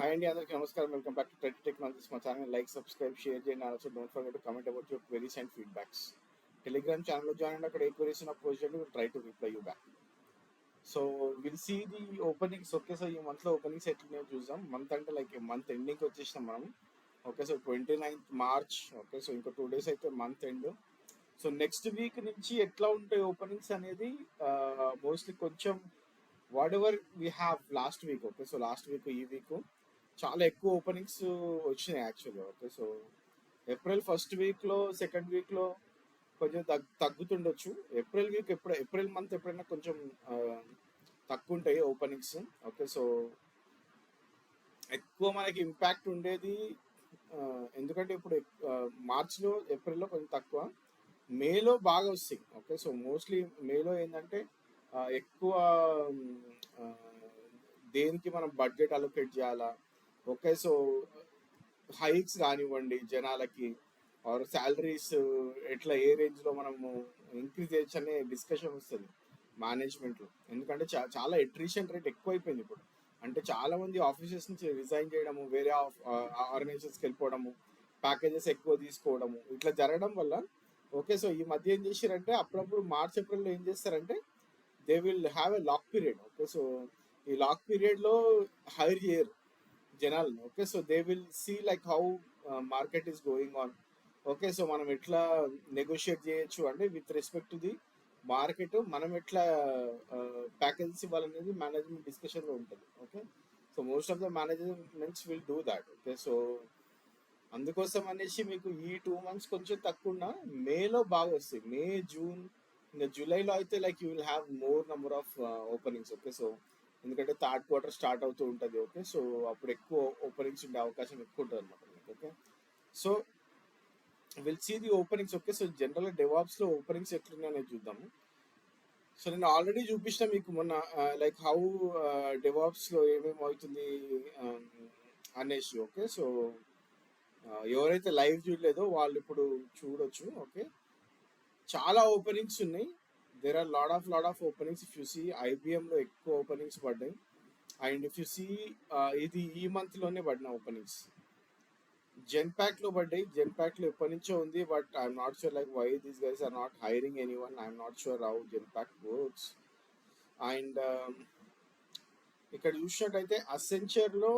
Hi India, అందరికీ నమస్కారం. Welcome back to technologies. మా ఛానల్ లైక్, సబ్స్క్రైబ్, షేర్ చేయండి. And also don't forget to comment about your queries and feedbacks. Telegram ఛానల్లో join అండి. అక్కడ ఏ క్వెరీస్ ఉన్న పోస్ట్ చేయండి, will try to reply you back. So will see the openings. Okay, so ఈ మంత్లో openings ఎట్లున్నాయో చూద్దాం. మంత్ అంటే లైక్ మంత్ ఎండింగ్కి వచ్చేసినాం మనం. Okay, so 29th March. Okay, so ఇంకా 2 days అయితే month end. So next week నుంచి ఎట్లా ఉంటాయి ఓపెనింగ్స్ అనేది మోస్ట్లీ కొంచెం what ever we have lost week. Okay, so last week ఈ వీక్ చాలా ఎక్కువ ఓపెనింగ్స్ వచ్చినాయి యాక్చువల్గా. ఓకే, సో ఏప్రిల్ ఫస్ట్ వీక్లో సెకండ్ వీక్లో కొంచెం తగ్గుతుండొచ్చు. ఏప్రిల్ మంత్ ఎప్పుడైనా కొంచెం తక్కువ ఉంటాయి ఓపెనింగ్స్. ఓకే, సో ఎక్కువ మనకి ఇంపాక్ట్ ఉండేది ఎందుకంటే ఇప్పుడు మార్చ్లో ఏప్రిల్లో కొంచెం తక్కువ, మేలో బాగా వస్తాయి. ఓకే, సో మోస్ట్లీ మేలో ఏంటంటే ఎక్కువ దేనికి మనం బడ్జెట్ అలొకేట్ చేయాలా. ఓకే, సో హైక్స్ కానివ్వండి జనాలకి, ఆర్ శాలరీస్ ఎట్లా ఏ రేంజ్లో మనము ఇంక్రీజ్ చేయొచ్చు అనే డిస్కషన్ వస్తుంది మేనేజ్మెంట్లో. ఎందుకంటే చాలా అట్రిషన్ రేట్ ఎక్కువైపోయింది ఇప్పుడు. అంటే చాలా మంది ఆఫీసెస్ నుంచి రిజైన్ చేయడము, వేరే ఆర్గనైజేషన్స్కి వెళ్ళిపోవడము, ప్యాకేజెస్ ఎక్కువ తీసుకోవడము, ఇట్లా జరగడం వల్ల. ఓకే, సో ఈ మధ్య ఏం చేశారంటే అప్పుడప్పుడు మార్చ్ ఏప్రిల్లో ఏం చేస్తారంటే they will have a lock period. Okay, so ఈ లాక్ పీరియడ్లో హైర్ చేయరు జనాలను. Okay, so they will see like how market is going on. Okay, so మనం ఎట్లా నెగోషియేట్ చేయొచ్చు అంటే with respect to the market మనం ఎట్లా ప్యాకేజెస్ ఇవ్వాలనేది మేనేజ్మెంట్ డిస్కషన్లో ఉంటుంది. Okay, so most of the managements will do that. Okay, so అందుకోసం అనేసి మీకు ఈ 2 months కొంచెం తక్కువ మేలో బాగా వస్తాయి. మే, జూన్, ఇంకా జూలైలో అయితే like you will have more number of openings. Okay, so ఎందుకంటే థర్డ్ క్వార్టర్ స్టార్ట్ అవుతూ ఉంటుంది. ఓకే, సో అప్పుడు ఎక్కువ ఓపెనింగ్స్ ఉండే అవకాశం ఎక్కువ ఉంటుంది అనమాట మీకు. Okay, so will see the openings. Okay, so జనరల్గా డెవాప్స్లో ఓపెనింగ్స్ ఎట్లున్నాయో చూద్దాము. సో నేను ఆల్రెడీ చూపించిన మీకు మొన్న లైక్ హౌ డెవాప్స్లో ఏమేమి అవుతుంది అనేసి. ఓకే, సో ఎవరైతే లైవ్ చూడలేదో వాళ్ళు ఇప్పుడు చూడొచ్చు. ఓకే, చాలా ఓపెనింగ్స్ ఉన్నాయి. There are lot of openings. If you see ఐబిఎంలో ఎక్కువ ఓపెనింగ్స్ పడ్డాయి. అండ్ ఇఫ్ యూ సీ ఇది ఈ మంత్లోనే పడిన ఓపెనింగ్స్. జెన్పాక్లో పడ్డాయి. జెన్పాక్లో ఎప్పటి నుంచో ఉంది, but I'm not sure like why these guys are not hiring anyone. I'm not sure how Genpact works. And ఇక్కడ చూసినట్టయితే అసెంచర్లో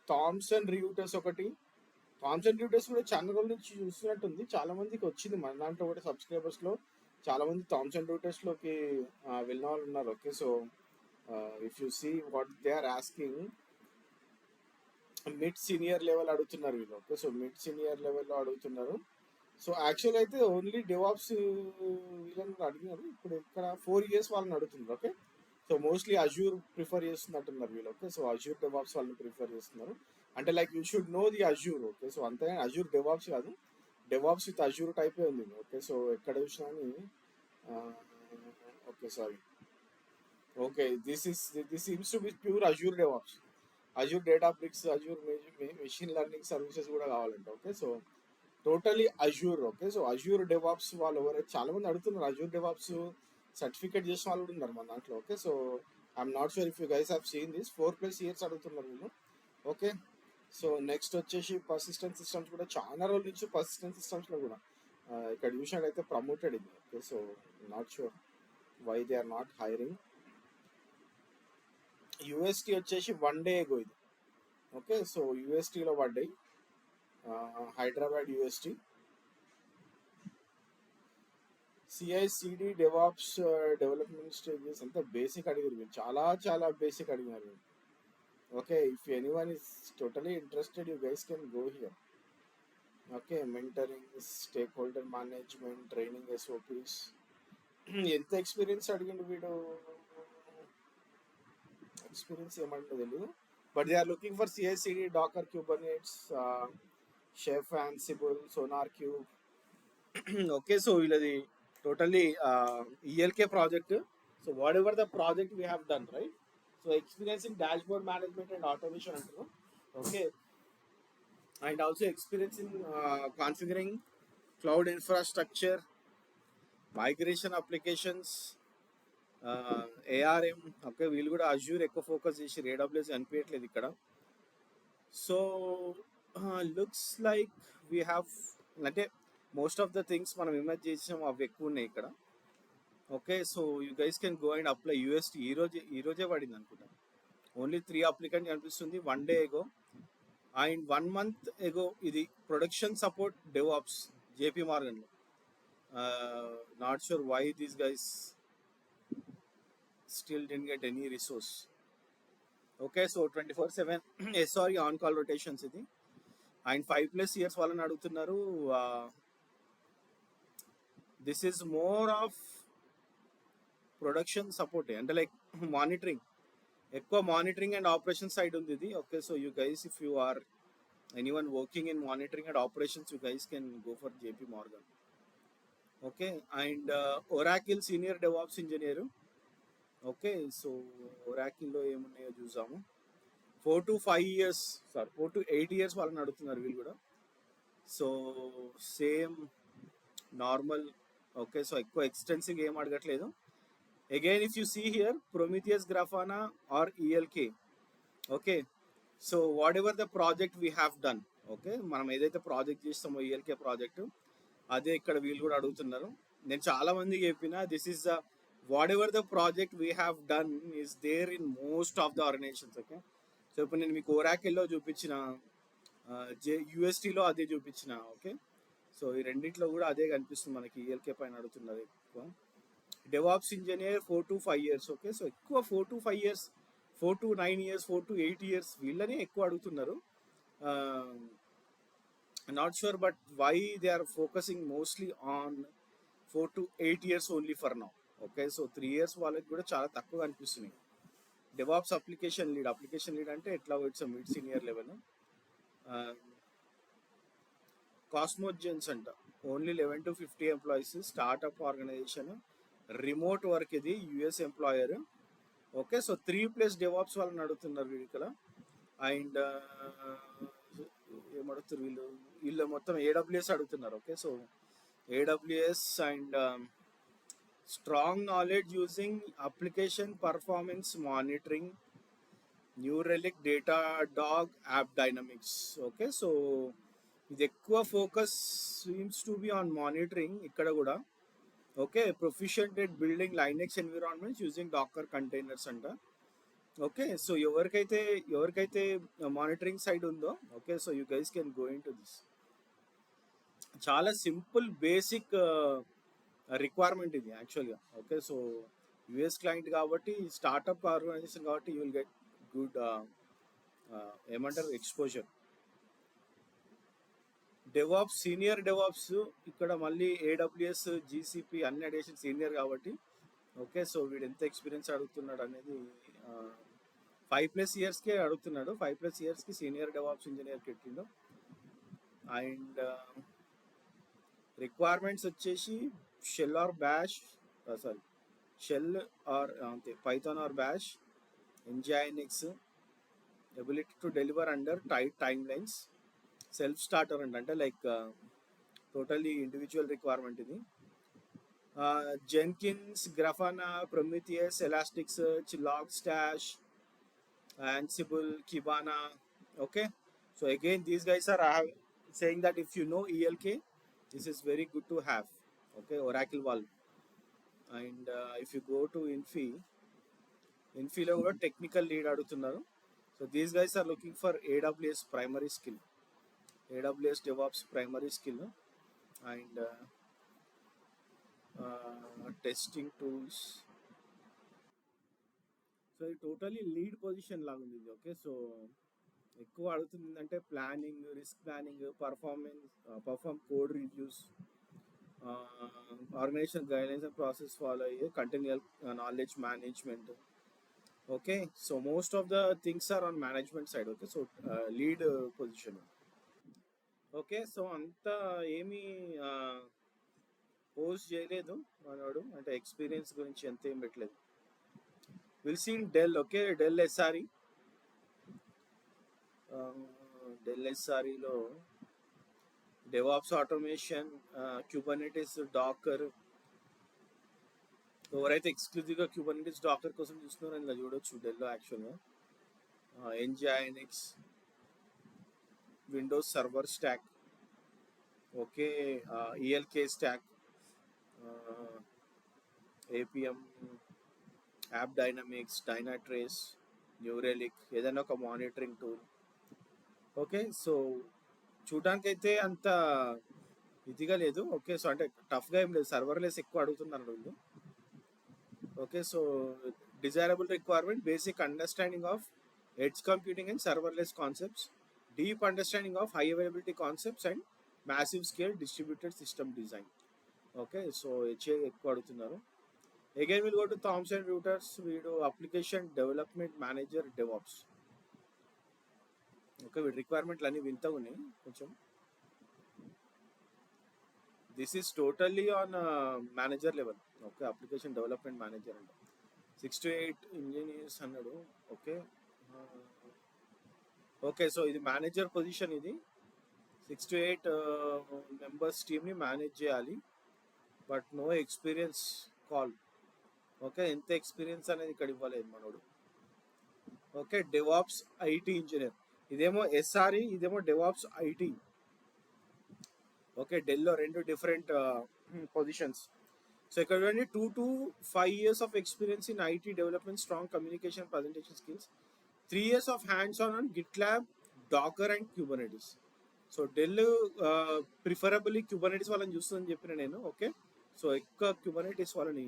థామ్సన్ రియూటర్స్ ఒకటి. థామ్సన్ రియూటర్స్ కూడా చాలా రోజుల నుంచి చూస్తున్నట్టుంది, చాలా మందికి వచ్చింది. మన దాంట్లో కూడా సబ్స్క్రైబర్స్లో చాలా మంది థామ్సన్ రియూటర్స్లోకి వెళ్ళిన వాళ్ళు ఉన్నారు. Okay, so if you see what they are asking, mid senior level అడుగుతున్నారు వీళ్ళు. ఓకే, సో మిడ్ సీనియర్ లెవెల్లో అడుగుతున్నారు. సో యాక్చువల్ అయితే ఓన్లీ డెవాప్స్ వీళ్ళని అడిగినారు. ఇప్పుడు ఇక్కడ 4 years వాళ్ళని అడుగుతున్నారు. Okay, so mostly Azure prefer చేస్తున్నట్టున్నారు వీళ్ళు. ఓకే, సో అజ్యూర్ డెవాప్స్ వాళ్ళని ప్రిఫర్ చేస్తున్నారు. అంటే like you should know the Azure. Okay, so అంతే, అజ్యూర్ డెవాప్స్ కాదు, డెవాప్స్ విత్ అజ్యూర్ టైపే ఉంది. ఓకే, సో ఎక్కడ చూసినా okay sorry okay this seems to be pure Azure DevOps. Azure Databricks, Azure machine learning services కూడా కావాలంటే. Okay, so totally Azure. Okay, so Azure DevOps వాళ్ళు ఎవరైతే చాలా మంది అడుగుతున్నారు, అజ్యూర్ డెవాప్స్ సర్టిఫికేట్ చేసిన వాళ్ళు కూడా ఉన్నారు మన దాంట్లో. Okay, so I'm not sure if you guys have seen this. 4+ years అడుగుతున్నారు వీళ్ళు. ఓకే, సో నెక్స్ట్ వచ్చేసి పర్సిస్టెంట్ సిస్టమ్స్ కూడా చాలా రోజుల నుంచి పర్సిస్టెంట్ సిస్టమ్స్లో కూడా ఇక్కడ చూసినట్టయితే ప్రమోటెడ్ ఇది. Okay, so not sure why they are not hiring. UST వచ్చేసి 1 day ago ఇది. ఓకే, సో యూఎస్టీలో పడ్డాయి, Hyderabad UST. CICD DevOps development stages అంతా బేసిక్ అడిగారు మీరు, చాలా బేసిక్ అడిగినారు. Okay, if anyone is totally interested you guys can go here. Okay, mentoring, stakeholder management, training, SOPs. ఎంత ఎక్స్పీరియన్స్ అడిగిండు వీడు, ఎక్స్పీరియన్స్ ఏమంటే తెలియదు, but they are looking for CICD, Docker, Kubernetes, chef, ఆన్సిబుల్, SonarQube. Okay, so వీళ్ళది totally ELK project. So whatever the project we have done, right. So experience in dashboard management and automation అంటారు. Okay, and also experience in configuring cloud infrastructure, migration applications, ARM. Okay, వీళ్ళు కూడా Azure ఎక్కువ focus చేసి AWS అనిపించట్లేదు ఇక్కడ. So looks like we have, అంటే most of the things మనం image చేసాం అవి ఎక్కువ ఉన్నాయి ఇక్కడ. Okay, so you guys can go and apply UST. ఈ రోజే పడింది అనుకుంటా. ఓన్లీ 3 అప్లికెంట్ కనిపిస్తుంది 1 day ago. And 1 month ago ఇది ప్రొడక్షన్ సపోర్ట్ డెవాప్స్ జేపీ మార్గన్లో. Not sure why these guys still didn't get any resource. Okay, so 24/7 sorry on call rotations ఇది. And 5+ years వాళ్ళని అడుగుతున్నారు. This is more of production support, అంటే like monitoring, ఎక్కువ monitoring and operation side ఉంది ఇది. Okay, so you guys if you are anyone working in monitoring and operations, you guys can go for JP Morgan. Okay, and Oracle senior DevOps engineer. Okay, so ఒరాకిల్లో ఏమున్నాయో చూసాము. 4 to 5 years, sorry 4 to 8 years వాళ్ళని అడుగుతున్నారు వీళ్ళు కూడా. So same normal. Okay, so ఎక్కువ extensive ఏం అడగట్లేదు. Again if you see here Prometheus Grafana are ఈఎల్కే. Okay, so whatever the project we have done. Okay, మనం ఏదైతే ప్రాజెక్ట్ చేస్తామో ఈఎల్కే ప్రాజెక్టు, అదే ఇక్కడ వీళ్ళు కూడా అడుగుతున్నారు. నేను చాలా మందికి చెప్పిన this is the whatever the project we have done is there in most of the organizations. Okay, so ఇప్పుడు నేను మీకు ఓరాకిల్లో చూపించిన, యూఎస్టీలో అదే చూపించిన. ఓకే, సో ఈ రెండింటిలో కూడా అదే కనిపిస్తుంది మనకి. ఈఎల్కే పైన అడుగుతున్నది ఎక్కువ. DevOps engineer 4 to 5 years. Okay, so ఎక్కువ 4 to 5 years, 4 to 9 years, 4 to 8 years వీళ్ళని ఎక్కువ అడుగుతున్నారు. Not sure but why they are focusing mostly on 4 to 8 years only for now. Okay, so 3 years వాళ్ళకి కూడా చాలా తక్కువ అనిపిస్తున్నాయి. డెవాప్స్ అప్లికేషన్ లీడ్ అంటే ఎట్లా ఇట్స్ మిడ్ సీనియర్ లెవెల్. కాస్మోజెన్స్ అంట only 11 to 50 employees, startup organisation, remote work, ఇది US employer. Okay, so 3+ DevOps వాళ్ళని అడుగుతున్నారు వీళ్ళు ఇక్కడ. అండ్ ఏమడుగుతారు వీళ్ళు మొత్తం ఏడబ్ల్యూఎస్ అడుగుతున్నారు. Okay, so AWS and strong knowledge using application performance monitoring, New Relic, Datadog, AppDynamics. Okay, so ఇది ఎక్కువ focus seems to be on monitoring ఇక్కడ కూడా. Okay, proficient at building Linux environments using Docker containers అంట. Okay, so ఎవరికైతే monitoring side ఉందో, okay, so you guys can go into this. చాలా simple basic requirement ఇది యాక్చువల్గా. Okay, so US client కాబట్టి, startup organisation కాబట్టి you will get good ఏమంటారు exposure. DevOps senior DevOps ఇక్కడ మళ్ళీ ఏడబ్ల్యూఎస్ జీసీపీ అన్ని అడిషన్ సీనియర్ కాబట్టి. ఓకే, సో వీడు ఎంత ఎక్స్పీరియన్స్ అడుగుతున్నాడు అనేది 5+ yearsకే అడుగుతున్నాడు. 5+ yearsకి సీనియర్ డెవాప్స్ ఇంజనీర్ పెట్టిండు. అండ్ రిక్వైర్మెంట్స్ వచ్చేసి shell or bash, sorry shell or అంతే, Python or bash, nginx, ability to deliver under tight timelines, self starter అంటే లైక్ టోటల్లీ ఇండివిజువల్ రిక్వైర్మెంట్ ఇది. Jenkins, Grafana, Prometheus, Elasticsearch, log stash, Ansible, Kibana. Okay, so again these guys are saying that if you know ELK, this is very good to have. Okay, Oracle Valve. And if you go to Infiలో కూడా technical lead అడుగుతున్నారు. So these guys are looking for AWS primary skill, AWS DevOps primary skill, and testing tools. So ఇది totally lead position లాగా ఉంది ఇది. Okay, so ఎక్కువ అడుగుతుంది అంటే planning, risk planning, perform code reviews, organisation guidelines and process follow అయ్యే continual knowledge management. Okay, so most of the things are on management side. Okay, so lead position. Okay, so అంతా ఏమీ post చేయలేదు మనవాడు, అంటే experience గురించి ఎంత ఏం పెట్టలేదు. Will see in Dell. Okay, Dell SRE, Dell ఎస్ఆర్ఈలో డెవాప్స్ ఆటోమేషన్, క్యూబర్నెటిస్, డాకర్. ఎవరైతే ఎక్స్క్లూజివ్గా క్యూబర్నెటిస్ డాకర్ కోసం చూస్తున్నారో ఇలా చూడొచ్చు డెల్లో యాక్చువల్గా. ఎంజైనిక్స్, Windows Server Stack, okay, ELK Stack, uh, APM, App Dynamics, Dynatrace, New Relic, ఏదైనా ఒక మానిటరింగ్ టూల్. ఓకే, సో చూడడానికి అయితే అంత ఇదిగా లేదు. ఓకే, సో అంటే టఫ్గా ఏం లేదు, సర్వర్లెస్ ఎక్కువ అడుగుతున్నారు వీళ్ళు. Okay, so desirable requirement: basic understanding of edge computing and serverless concepts, deep understanding of high availability concepts and massive scale distributed system design. Okay, so HA ఎక్కువ అడుగుతున్నారు. Again will go to Thomson Reuters, వీడు application development manager DevOps. Okay, వీడి రిక్వైర్మెంట్లు అన్ని వింతగా ఉన్నాయి కొంచెం. This is totally on manager level. Okay, application development manager అంటే 6 to 8 ఇంజనీర్స్ అన్నాడు. ఓకే, ఓకే, సో ఇది మేనేజర్ పొజిషన్. ఇది 6 to 8 మెంబర్స్ టీమ్ని మేనేజ్ చేయాలి, but no experience call. Okay, ఎంత ఎక్స్పీరియన్స్ అనేది ఇక్కడ ఇవ్వలేదు మనోడు. ఓకే, డెవాప్స్ ఐటీ ఇంజనీర్, ఇదేమో ఎస్ఆర్ఈ, ఇదేమో డెవాప్స్ ఐటీ. ఓకే, డెల్లో రెండు డిఫరెంట్ పొజిషన్స్. సో ఇక్కడ చూడండి, 2 to 5 years of experience in IT development, strong communication, presentation skills, 3 years of hands-on on GitLab, Docker and Kubernetes. So Dell preferably Kubernetes వాళ్ళని చూస్తుందని చెప్పిన నేను. ఓకే, సో ఎక్కువ Kubernetes వాళ్ళని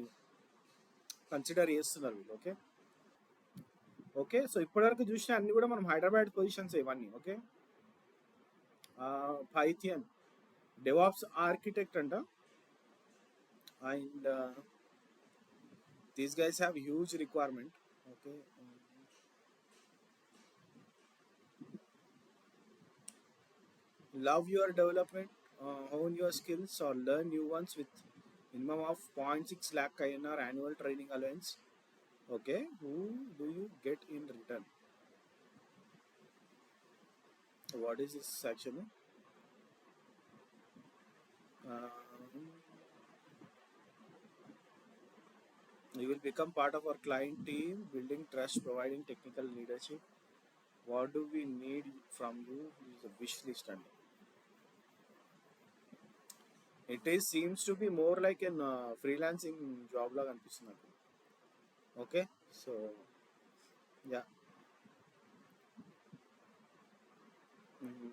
కన్సిడర్ చేస్తున్నారు వీళ్ళు. ఓకే, ఓకే, సో ఇప్పటివరకు చూసిన అన్ని కూడా మనం హైదరాబాద్ పొజిషన్స్ ఇవన్నీ. ఓకే, పైథియన్ డెవాప్స్ ఆర్కిటెక్ట్ అంట, and these guys have huge requirement. Okay, love your development, hone your skills or learn new ones with minimum of 0.6 lakh INR annual training allowance. Okay, who do you get in return? What is this actually? You will become part of our client team, building trust, providing technical leadership. What do we need from you? This is a wish list, and it is seems to be more like an freelancing job laga అనిపిస్తుంది నాకు. Okay, so yeah,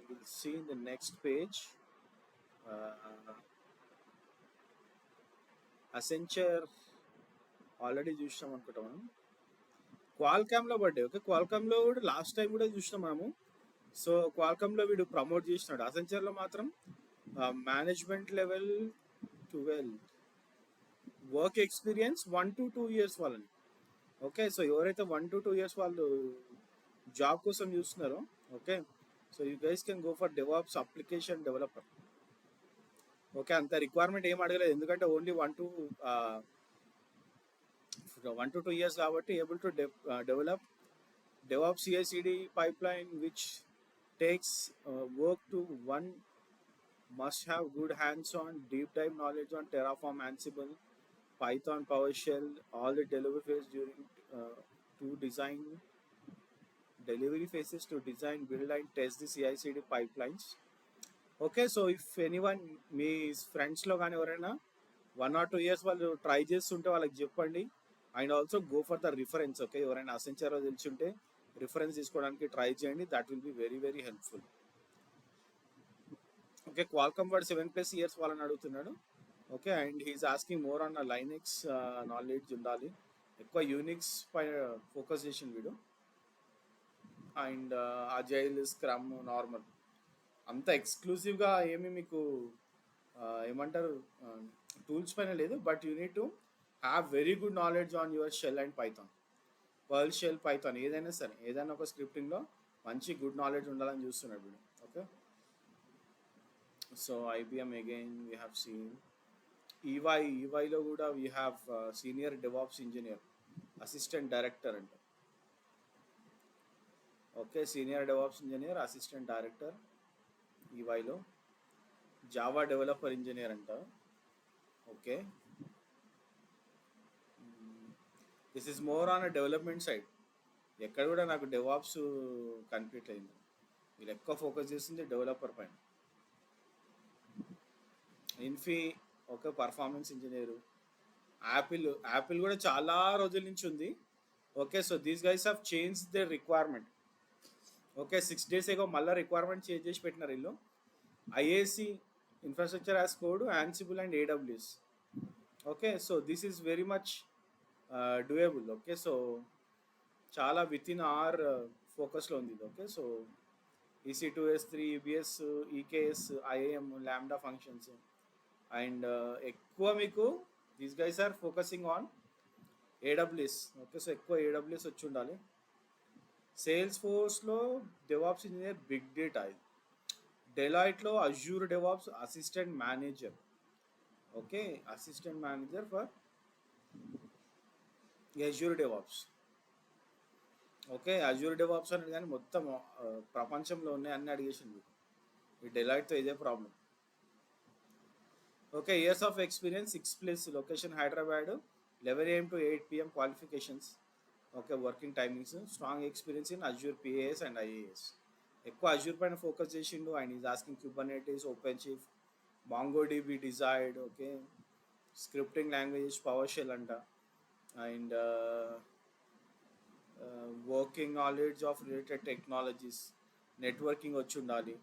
we'll see in the next page. Accenture already చూసినాం అనుకుంటా మనం. క్వాల్కామ్లో పడ్డాయి. Okay, క్వాల్కామ్లో కూడా last time కూడా చూసినాం మనము. సో క్వాల్కామ్లో వీడు ప్రమోట్ చేసినాడు. అసెంచర్లో మాత్రం management level 12, work experience 1 to 2 years వాళ్ళని. ఓకే, సో ఎవరైతే 1 to 2 years వాళ్ళు జాబ్ కోసం చూస్తున్నారో, okay, so you guys can go for DevOps application developer. Okay, అంత రిక్వైర్మెంట్ ఏం అడగలేదు, ఎందుకంటే ఓన్లీ 1 to 2 years కాబట్టి able to develop DevOps CI/CD pipeline, which takes work to one, must have good hands-on, deep dive knowledge on Terraform, Ansible, Python, PowerShell, all the delivery phases during to design delivery phases to design, build and test the CI/CD pipelines. Okay, so if anyone మీ ఫ్రెండ్స్లో కానీ ఎవరైనా 1 or 2 years వాళ్ళు try చేస్తుంటే వాళ్ళకి చెప్పండి. And also go for the reference. Okay, ఎవరైనా అసెంచర్లో తెలిసి ఉంటే రిఫరెన్స్ తీసుకోవడానికి ట్రై చేయండి, that will be very very helpful. Okay, Qualcomm వాడు 7+ years వాళ్ళని అడుగుతున్నాడు. Okay, and he is asking more on Linux knowledge ఉండాలి, ఎక్కువ యూనిక్స్ పైన ఫోకస్ చేసింది వీడు. అండ్ అజైల్, స్క్రమ్, నార్మల్, అంత ఎక్స్క్లూజివ్గా ఏమి మీకు ఏమంటారు టూల్స్ పైన లేదు, but you need to have very good knowledge on your shell and Python, Perl shell, Python, ఏదైనా సరే, ఏదైనా ఒక స్క్రిప్టింగ్లో మంచి గుడ్ నాలెడ్జ్ ఉండాలని చూస్తున్నాడు వీడు. Okay, so IBM again we have seen. ఈవైలో కూడా we have senior DevOps engineer, assistant director అంట. Okay, senior DevOps engineer, assistant director ఈవైలో. జావా డెవలపర్ ఇంజనీర్ అంట. Okay, this is more on a development side. ఎక్కడ కూడా నాకు DevOps కనిపించలేదు. వీళ్ళు ఎక్కువ ఫోకస్ చేస్తుంది డెవలపర్ పైన. ఇన్ఫీ ఒక పర్ఫార్మెన్స్ ఇంజనీరు. యాపిల్ కూడా చాలా రోజుల నుంచి ఉంది. Okay, so these guys have change the requirement. Okay, 6 days ago మళ్ళీ రిక్వైర్మెంట్ చేంజ్ చేసి పెట్టినారు వీళ్ళు. IAC infrastructure as code, Ansible and AWS. Okay, so this is very much doable. Okay, so చాలా విత్ ఇన్ అవర్ ఫోకస్లో ఉంది ఇది. Okay, so EC2, S3, EBS, EKS, IAM, lambda functions. And ఎక్కువ మీకు these guys are focusing on AWS. Okay, so ఎక్కువ AWS వచ్చి ఉండాలి. Sales ఫోర్స్లో DevOps engineer big data. ఇది డెలాయిట్లో Azure DevOps assistant manager. Okay, assistant manager for Azure DevOps. Okay, Azure DevOps అనేది కానీ మొత్తం ప్రపంచంలో ఉన్నాయి అన్ని అడిగేసింది. ఈ డెలాయిట్తో ఇదే problem. Okay, years of experience 6+ location Hyderabad, 11 AM to 8 PM qualifications. Okay, working timings, strong experience in Azure PAS and IAS. ఎక్కువ అజ్యూర్ పైన ఫోకస్ చేసిండు. And is asking Kubernetes, OpenShift, MongoDB desired. Okay, scripting languages PowerShell అంట. And working knowledge of related technologies, networking వచ్చి ఉండాలి.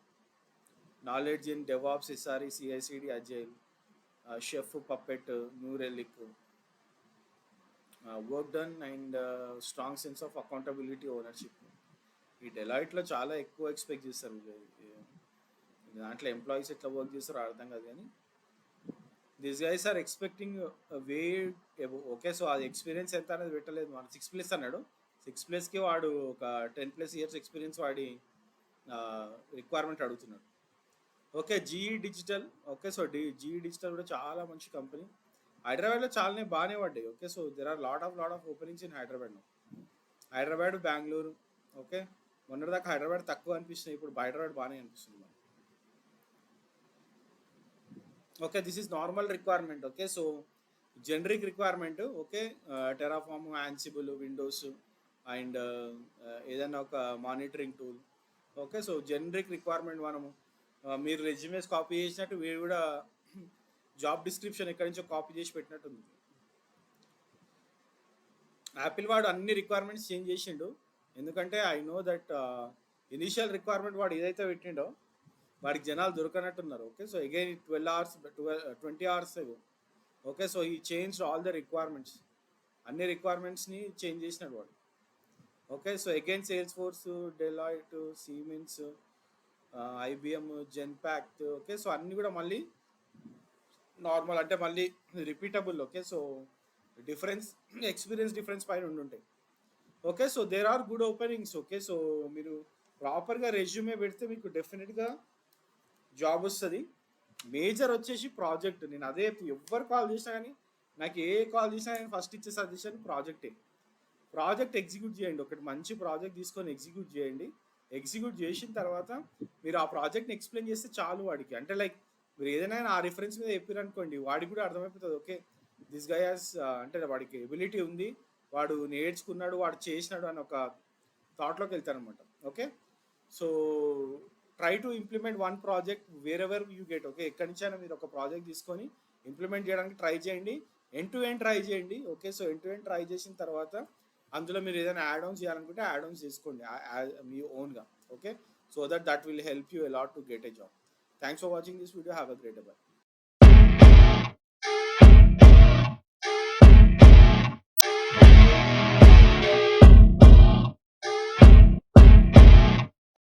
Knowledge in DevOps, SRE, CI/CD, Agile, Chef, Puppet, New Relic, work done and strong sense of accountability, ownership. ఈ డెలాయిట్లో చాలా ఎక్కువ expect చేస్తారు. దాంట్లో employees ఎట్లా work చేస్తారో అర్థం కాదు కానీ this guys are expecting way. Okay, so అది ఎక్స్పీరియన్స్ ఎంత అనేది పెట్టలేదు. మన 6+ అన్నాడు. 6+కి వాడు ఒక 10+ years ఎక్స్పీరియన్స్ వాడి రిక్వైర్మెంట్ అడుగుతున్నాడు. Okay, GE digital. Okay, so GE digital కూడా చాలా మంచి కంపెనీ. హైదరాబాద్లో చాలానే బాగానే పడ్డాయి. Okay, so there are lot of openings in Hyderabad, Bengaluru. Okay, మొన్నటిదాకా హైదరాబాద్ తక్కువ అనిపిస్తుంది, ఇప్పుడు హైదరాబాద్ బాగానే అనిపిస్తుంది మనకి. Okay, this is normal requirement. Okay, so generic requirement. Okay, Terraform, Ansible, Windows and ఏదైనా ఒక monitoring tool. Okay, so generic requirement. మనము మీరు రెజ్యూమేస్ కాపీ చేసినట్టు వీడు కూడా జాబ్ డిస్క్రిప్షన్ ఎక్కడి నుంచో కాపీ చేసి పెట్టినట్టుంది. యాపిల్ వాడు అన్ని రిక్వైర్మెంట్స్ చేంజ్ చేసిండు. ఎందుకంటే I know that initial requirement వాడు ఏదైతే పెట్టిండో వాడికి జనాలు దొరకనట్టున్నారు. Okay, so again 20 hours ago. Okay, so ఈ చేంజ్ ఆల్ ద రిక్వైర్మెంట్స్, అన్ని రిక్వైర్మెంట్స్ని చేంజ్ చేసినాడు వాడు. Okay, so again Salesforce, Deloitte, Siemens, IBM, Genpact. Okay, so అన్నీ కూడా మళ్ళీ నార్మల్ అంటే మళ్ళీ repeatable. Okay, so difference experience difference పైన ఉండుంటాయి. Okay, so there are good openings. Okay, so మీరు ప్రాపర్గా రెజ్యూమే పెడితే మీకు డెఫినెట్గా జాబ్ వస్తుంది. మేజర్ వచ్చేసి ప్రాజెక్ట్. నేను అదే ఎవరు కాల్ చేసినా కానీ, నాకు ఏ కాల్ చేసినా నేను ఫస్ట్ ఇచ్చే సజెషన్ ప్రాజెక్ట్ ఎగ్జిక్యూట్ చేయండి. ఒకటి మంచి ప్రాజెక్ట్ తీసుకొని ఎగ్జిక్యూట్ చేయండి. ఎగ్జిక్యూట్ చేసిన తర్వాత మీరు ఆ ప్రాజెక్ట్ని ఎక్స్ప్లెయిన్ చేస్తే చాలు వాడికి. అంటే లైక్ మీరు ఏదైనా ఆ రిఫరెన్స్ మీద చెప్పారు అనుకోండి, వాడికి కూడా అర్థమైపోతుంది. ఓకే, దిస్ గై హాస్ అంటే వాడికి ఎబిలిటీ ఉంది, వాడు నేర్చుకున్నాడు, వాడు చేసినాడు అని ఒక థాట్లోకి వెళ్తారు అనమాట. Okay, so try to implement one project where ever you get. Okay, ఎక్కడి నుంచైనా మీరు ఒక ప్రాజెక్ట్ తీసుకొని ఇంప్లిమెంట్ చేయడానికి ట్రై చేయండి. ఎండ్ టు ఎండ్ ట్రై చేయండి. Okay, so end to end try చేసిన తర్వాత అందులో మీరు ఏదైనా యాడ్ ఆన్స్ చేయాలనుకుంటే యాడ్ ఆన్స్ చేసుకోండి మీ ఓన్గా. Okay, so that will help you a lot to get a job. Thanks for watching this video. Have a great day.